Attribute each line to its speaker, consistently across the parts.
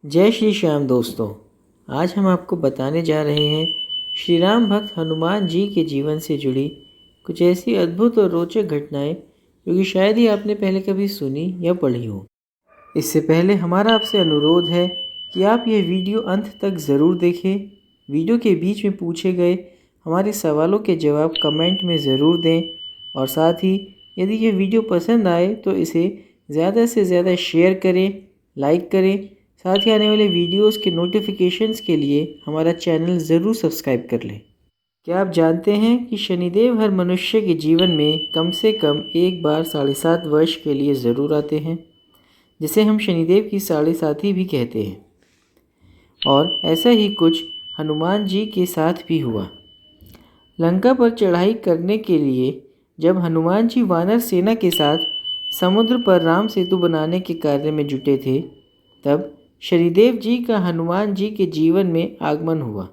Speaker 1: जय श्री श्याम दोस्तों। आज हम आपको बताने जा रहे हैं श्री राम भक्त हनुमान जी के जीवन से जुड़ी कुछ ऐसी अद्भुत और रोचक घटनाएं जो कि शायद ही आपने पहले कभी सुनी या पढ़ी हो। इससे पहले हमारा आपसे अनुरोध है कि आप ये वीडियो अंत तक ज़रूर देखें। वीडियो के बीच में पूछे गए हमारे सवालों के जवाब कमेंट में ज़रूर दें और साथ ही यदि ये वीडियो पसंद आए तो इसे ज़्यादा से ज़्यादा शेयर करें, लाइक करें। साथ ही आने वाले वीडियोस के नोटिफिकेशंस के लिए हमारा चैनल ज़रूर सब्सक्राइब कर लें। क्या आप जानते हैं कि शनिदेव हर मनुष्य के जीवन में कम से कम एक बार 7.5 वर्ष के लिए ज़रूर आते हैं, जिसे हम शनिदेव की 7.5 भी कहते हैं। और ऐसा ही कुछ हनुमान जी के साथ भी हुआ। लंका पर चढ़ाई करने के लिए जब हनुमान जी वानर सेना के साथ समुद्र पर राम सेतु बनाने के कार्य में जुटे थे, तब शनिदेव जी का हनुमान जी के जीवन में आगमन हुआ।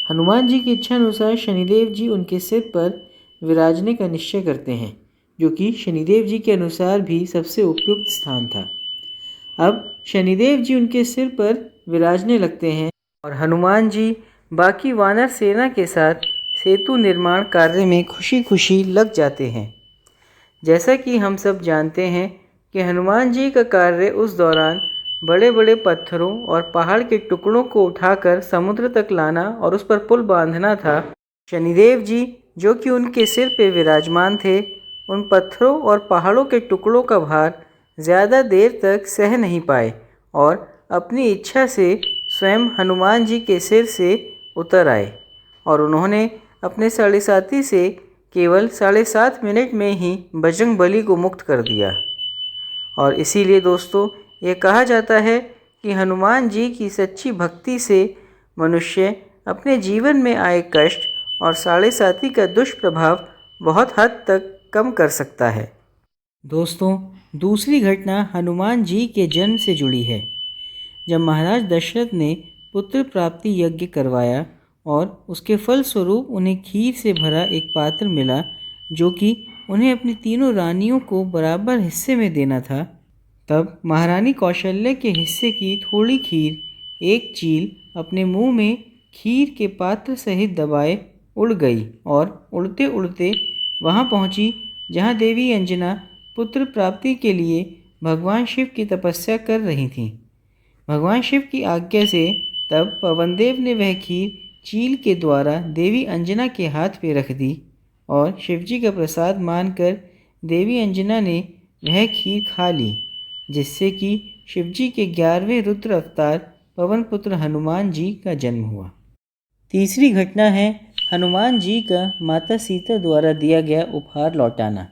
Speaker 1: हनुमान जी की इच्छा अनुसार शनिदेव जी उनके सिर पर विराजने का निश्चय करते हैं, जो कि शनिदेव जी के अनुसार भी सबसे उपयुक्त स्थान था। अब शनिदेव जी उनके सिर पर विराजने लगते हैं और हनुमान जी बाकी वानर सेना के साथ सेतु निर्माण कार्य में खुशी खुशी लग जाते हैं। जैसा कि हम सब जानते हैं कि हनुमान जी का कार्य उस दौरान बड़े बड़े पत्थरों और पहाड़ के टुकड़ों को उठाकर समुद्र तक लाना और उस पर पुल बांधना था। शनिदेव जी जो कि उनके सिर पे विराजमान थे, उन पत्थरों और पहाड़ों के टुकड़ों का भार ज़्यादा देर तक सह नहीं पाए और अपनी इच्छा से स्वयं हनुमान जी के सिर से उतर आए और उन्होंने अपने 7.5 से केवल 7.5 मिनट में ही बजरंगबली को मुक्त कर दिया। और इसीलिए दोस्तों ये कहा जाता है कि हनुमान जी की सच्ची भक्ति से मनुष्य अपने जीवन में आए कष्ट और 7.5 का दुष्प्रभाव बहुत हद तक कम कर सकता है। दोस्तों, दूसरी घटना हनुमान जी के जन्म से जुड़ी है। जब महाराज दशरथ ने पुत्र प्राप्ति यज्ञ करवाया और उसके फलस्वरूप उन्हें खीर से भरा एक पात्र मिला, जो कि उन्हें अपनी तीनों रानियों को बराबर हिस्से में देना था, तब महारानी कौशल्या के हिस्से की थोड़ी खीर एक चील अपने मुंह में खीर के पात्र सहित दबाए उड़ गई और उड़ते उड़ते वहां पहुंची जहां देवी अंजना पुत्र प्राप्ति के लिए भगवान शिव की तपस्या कर रही थीं। भगवान शिव की आज्ञा से तब पवनदेव ने वह खीर चील के द्वारा देवी अंजना के हाथ पे रख दी और शिवजी का प्रसाद मानकर देवी अंजना ने वह खीर खा ली, जिससे कि शिवजी के 11वें रुद्र अवतार पवन पुत्र हनुमान जी का जन्म हुआ। तीसरी घटना है हनुमान जी का माता सीता द्वारा दिया गया उपहार लौटाना।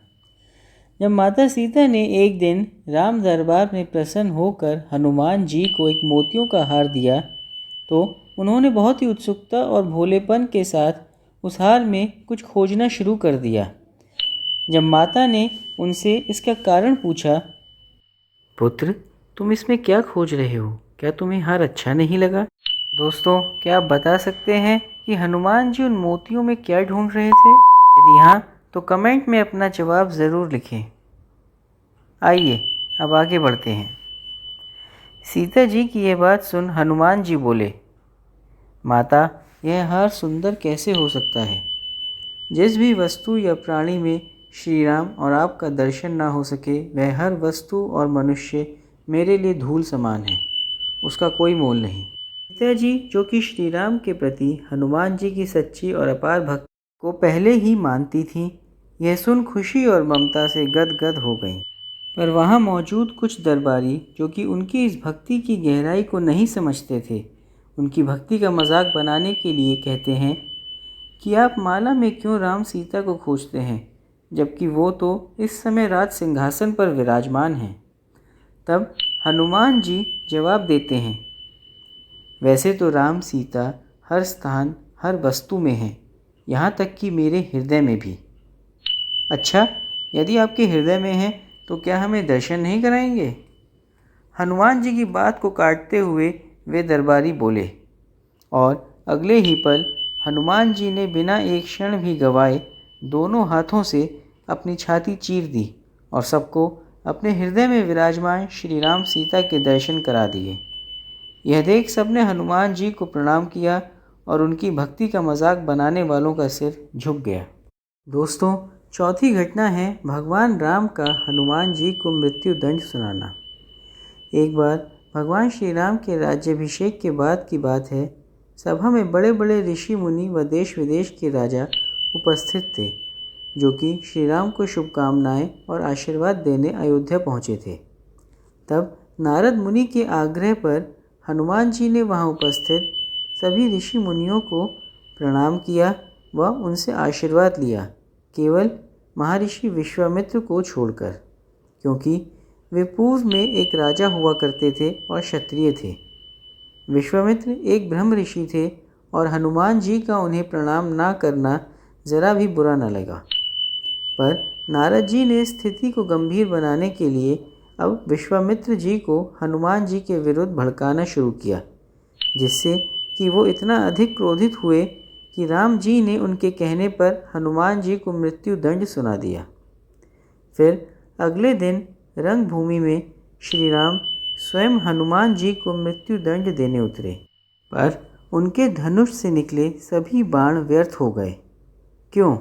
Speaker 1: जब माता सीता ने एक दिन राम दरबार में प्रसन्न होकर हनुमान जी को एक मोतियों का हार दिया, तो उन्होंने बहुत ही उत्सुकता और भोलेपन के साथ उस हार में कुछ खोजना शुरू कर दिया। जब माता ने उनसे इसका कारण पूछा, पुत्र तुम इसमें क्या खोज रहे हो, क्या तुम्हें हार अच्छा नहीं लगा? दोस्तों, क्या आप बता सकते हैं कि हनुमान जी उन मोतियों में क्या ढूंढ रहे थे? यदि हाँ तो कमेंट में अपना जवाब ज़रूर लिखें। आइए अब आगे बढ़ते हैं। सीता जी की यह बात सुन हनुमान जी बोले, माता यह हार सुंदर कैसे हो सकता है? जिस भी वस्तु या प्राणी में श्री राम और आपका दर्शन ना हो सके, वह हर वस्तु और मनुष्य मेरे लिए धूल समान है, उसका कोई मोल नहीं। सीता जी जो कि श्री राम के प्रति हनुमान जी की सच्ची और अपार भक्ति को पहले ही मानती थीं, यह सुन खुशी और ममता से गदगद हो गईं। पर वहाँ मौजूद कुछ दरबारी जो कि उनकी इस भक्ति की गहराई को नहीं समझते थे, उनकी भक्ति का मजाक बनाने के लिए कहते हैं कि आप माला में क्यों राम सीता को खोजते हैं, जबकि वो तो इस समय राज सिंहासन पर विराजमान हैं। तब हनुमान जी जवाब देते हैं, वैसे तो राम सीता हर स्थान हर वस्तु में हैं, यहाँ तक कि मेरे हृदय में भी। अच्छा, यदि आपके हृदय में हैं तो क्या हमें दर्शन नहीं कराएंगे? हनुमान जी की बात को काटते हुए वे दरबारी बोले और अगले ही पल हनुमान जी ने बिना एक क्षण भी गवाए दोनों हाथों से अपनी छाती चीर दी और सबको अपने हृदय में विराजमान श्री राम सीता के दर्शन करा दिए। यह देख सबने हनुमान जी को प्रणाम किया और उनकी भक्ति का मजाक बनाने वालों का सिर झुक गया। दोस्तों, चौथी घटना है भगवान राम का हनुमान जी को मृत्यु दंड सुनाना। एक बार भगवान श्री राम के राज्याभिषेक के बाद की बात है। सभा में बड़े बड़े ऋषि मुनि व देश विदेश के राजा उपस्थित थे, जो कि श्री राम को शुभकामनाएं और आशीर्वाद देने अयोध्या पहुँचे थे। तब नारद मुनि के आग्रह पर हनुमान जी ने वहां उपस्थित सभी ऋषि मुनियों को प्रणाम किया व उनसे आशीर्वाद लिया, केवल महर्षि विश्वामित्र को छोड़कर, क्योंकि वे पूर्व में एक राजा हुआ करते थे और क्षत्रिय थे। विश्वामित्र एक ब्रह्म ऋषि थे और हनुमान जी का उन्हें प्रणाम ना करना जरा भी बुरा न लगा। पर नारद जी ने स्थिति को गंभीर बनाने के लिए अब विश्वामित्र जी को हनुमान जी के विरुद्ध भड़काना शुरू किया, जिससे कि वो इतना अधिक क्रोधित हुए कि राम जी ने उनके कहने पर हनुमान जी को मृत्यु दंड सुना दिया। फिर अगले दिन रंगभूमि में श्री राम स्वयं हनुमान जी को मृत्यु दंड देने उतरे, पर उनके धनुष से निकले सभी बाण व्यर्थ हो गए। क्यों?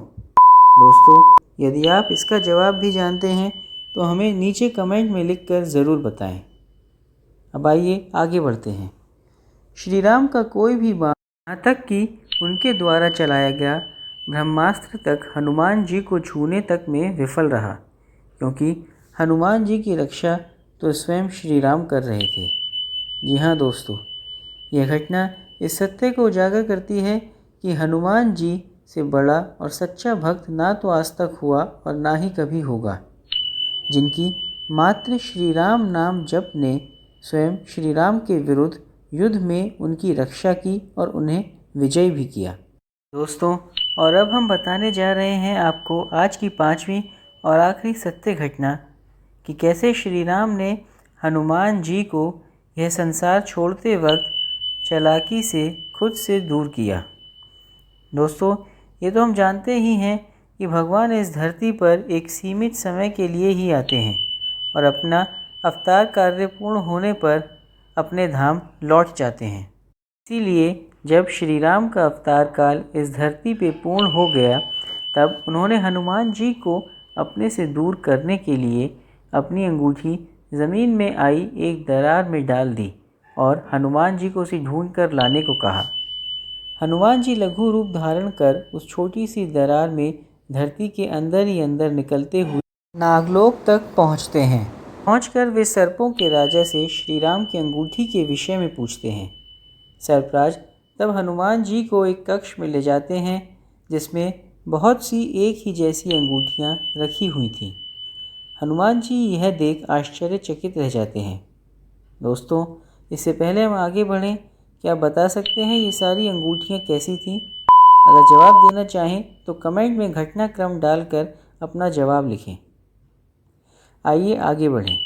Speaker 1: दोस्तों, यदि आप इसका जवाब भी जानते हैं तो हमें नीचे कमेंट में लिखकर ज़रूर बताएं। अब आइए आगे बढ़ते हैं। श्री राम का कोई भी बाण, यहाँ तक कि उनके द्वारा चलाया गया ब्रह्मास्त्र तक हनुमान जी को छूने तक में विफल रहा, क्योंकि हनुमान जी की रक्षा तो स्वयं श्री राम कर रहे थे। जी हाँ दोस्तों, यह घटना इस सत्य को उजागर करती है कि हनुमान जी से बड़ा और सच्चा भक्त ना तो आज तक हुआ और ना ही कभी होगा, जिनकी मात्र श्री राम नाम जप ने स्वयं श्री राम के विरुद्ध युद्ध में उनकी रक्षा की और उन्हें विजयी भी किया। दोस्तों, और अब हम बताने जा रहे हैं आपको आज की पांचवी और आखिरी सत्य घटना कि कैसे श्री राम ने हनुमान जी को यह संसार छोड़ते वक्त चालाकी से खुद से दूर किया। दोस्तों, ये तो हम जानते ही हैं कि भगवान इस धरती पर एक सीमित समय के लिए ही आते हैं और अपना अवतार कार्य पूर्ण होने पर अपने धाम लौट जाते हैं। इसीलिए जब श्री राम का अवतार काल इस धरती पे पूर्ण हो गया, तब उन्होंने हनुमान जी को अपने से दूर करने के लिए अपनी अंगूठी ज़मीन में आई एक दरार में डाल दी और हनुमान जी को उसे ढूंढ कर लाने को कहा। हनुमान जी लघु रूप धारण कर उस छोटी सी दरार में धरती के अंदर ही अंदर निकलते हुए नागलोक तक पहुंचते हैं। पहुंचकर वे सर्पों के राजा से श्री राम की अंगूठी के विषय में पूछते हैं। सर्पराज तब हनुमान जी को एक कक्ष में ले जाते हैं, जिसमें बहुत सी एक ही जैसी अंगूठियां रखी हुई थीं। हनुमान जी यह देख आश्चर्यचकित रह जाते हैं। दोस्तों, इससे पहले हम आगे बढ़ें, क्या आप बता सकते हैं ये सारी अंगूठियाँ कैसी थीं? अगर जवाब देना चाहें तो कमेंट में घटनाक्रम डालकर अपना जवाब लिखें। आइए आगे बढ़ें।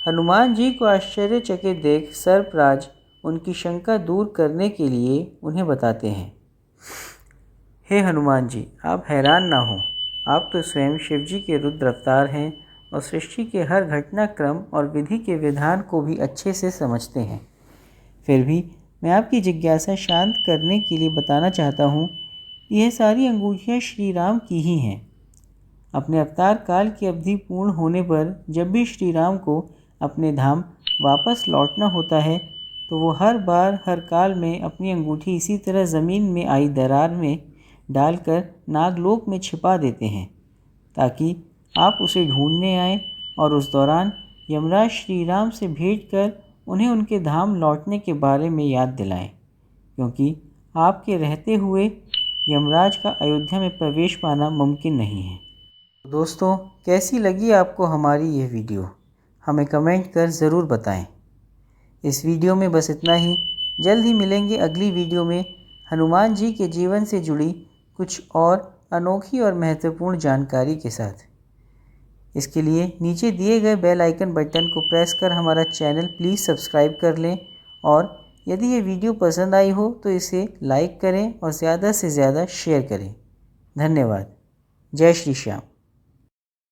Speaker 1: हनुमान जी को आश्चर्यचकित देख सर्पराज उनकी शंका दूर करने के लिए उन्हें बताते हैं, हे हनुमान जी, आप हैरान ना हो, आप तो स्वयं शिव जी के रुद्र अवतार हैं और सृष्टि के हर घटनाक्रम और विधि के विधान को भी अच्छे से समझते हैं। फिर भी मैं आपकी जिज्ञासा शांत करने के लिए बताना चाहता हूँ कि यह सारी अंगूठियाँ श्री राम की ही हैं। अपने अवतार काल की अवधि पूर्ण होने पर जब भी श्री राम को अपने धाम वापस लौटना होता है, तो वो हर बार हर काल में अपनी अंगूठी इसी तरह ज़मीन में आई दरार में डालकर नागलोक में छिपा देते हैं, ताकि आप उसे ढूंढने आएँ और उस दौरान यमराज श्री राम से भेंट कर उन्हें उनके धाम लौटने के बारे में याद दिलाएं, क्योंकि आपके रहते हुए यमराज का अयोध्या में प्रवेश पाना मुमकिन नहीं है। दोस्तों, कैसी लगी आपको हमारी यह वीडियो? हमें कमेंट कर ज़रूर बताएं। इस वीडियो में बस इतना ही। जल्द ही मिलेंगे अगली वीडियो में हनुमान जी के जीवन से जुड़ी कुछ और अनोखी और महत्वपूर्ण जानकारी के साथ। इसके लिए नीचे दिए गए बेल आइकन बटन को प्रेस कर हमारा चैनल प्लीज़ सब्सक्राइब कर लें, और यदि ये वीडियो पसंद आई हो तो इसे लाइक करें और ज़्यादा से ज़्यादा शेयर करें। धन्यवाद। जय श्री श्याम।